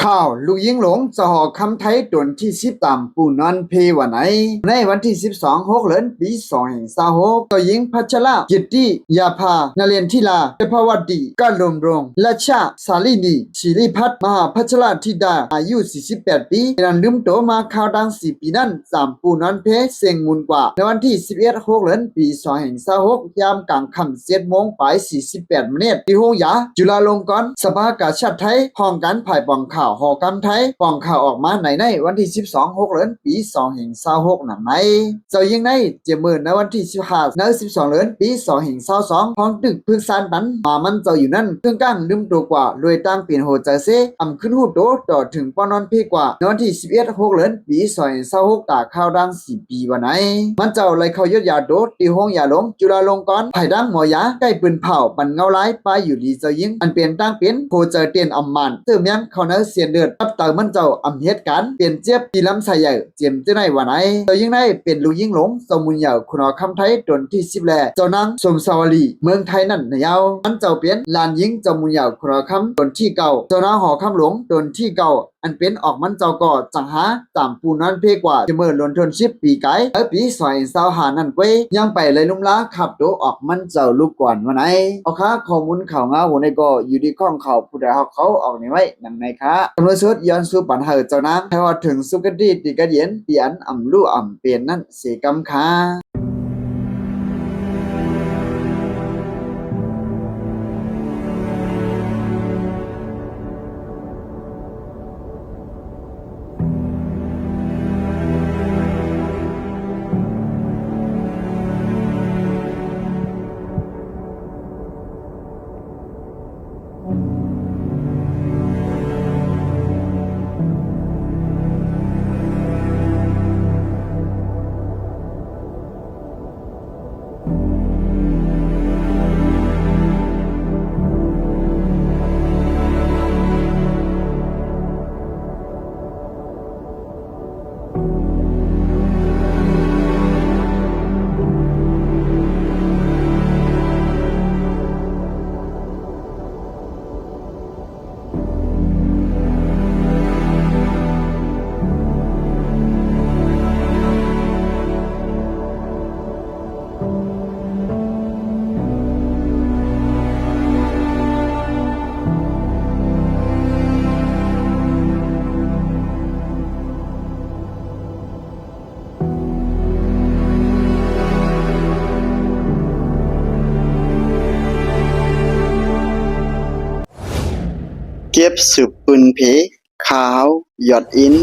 ข่าวลูกยิงหลงสหอคำไทยตนที่10ตามปูนอนเพวันไหนในวันที่12 6เดือนปี2026ต่อยิงพัชระกิตติยาภานเรียนทิลาเทพวดีกัลมรงและชาสาลินีศิริพัฒน์มหาพัชระธิดาอายุ48ปีนันลืมโตมาข่าวดัง4ปีนั้น3ปูนอนเพเสียงมูลกว่าในวันที่11 6เดือนปี2026ยามกลางค่ำ7 โมงไป48 นาทีที่ห้องยาจุฬาลงกรณ์สภากาชาดไทยห้องการผ่ายปองข่าวหอกำไทยปองข่าวออกมาในวันที่12 6เดือนปี2026นั่นไหนเจ้ายิงในเจมือในวันที่15 12เดือนปี2022ห้องตึกพึกษานปันมามันเจ้าอยู่นั่นเครื่องก้างลืมตัวกว่าโดยตั้งเปลี่ยนโหใจเซอำขึ้นหูโตต่อถึงปอนอนเพกว่าในวันที่11 6เดือนปี2026ตาข่าวดัง4 ปีวันไหนมันเจ้าไล่เข้ายศยาโดที่ห้องยาหลงจุฬาลงกรณ์ไผ่ดังหมอยาใกล้ปืนเผาปันเงาร้ายปลายอยู่ดีเจ้ายิงอันเปลี่ยนตั้งเป็นโคเจอเตียนอำมันเติมยังเขาเนื้อเสียนเดือดรับเติมมันเจ้าอำเหตุการณ์เปลี่ยนเจี๊ยบปีลำไส้ใหญ่เจียมเจ้าในวันไหนเจ้ายิงได้เป็นลูกยิงหลงสมุนเหยาคุณอคำไทยตนที่10แลเจ้านางสมสาวลีเมืองไทยนั่นยาวมันเจ้าเปลี่ยนลานยิงเจ้ามุนเหยาคุณอคำตนที่เก่าเจ้านางหอคำหลงตนที่เก่าอันเป็นออกมันเจ้าก่อจังหาตามปูนั้นเพกว่าจะเมื่อลนทนชิปปีไกปี2025นั่นเว้ยยังไปเลยลุ่มล้าขับตัวออกมันเจ้าลูกก่อนวันไหนเอาค่ะข้อมูลข่าวงาหัวในก็อยู่ที่ข้องเขาผู้ใดเขาออกในไว้นั่นไงคะตำรวจชุดย้อนสู่ปัญหาเจ้านางให้ว่าถึงสุกดีติกะเย็นเตียนอ่ำลู่อ่ำเปลี่ยนนั่นเสกำค่ะเก็บสืบปืนเพขาวหยอดอิน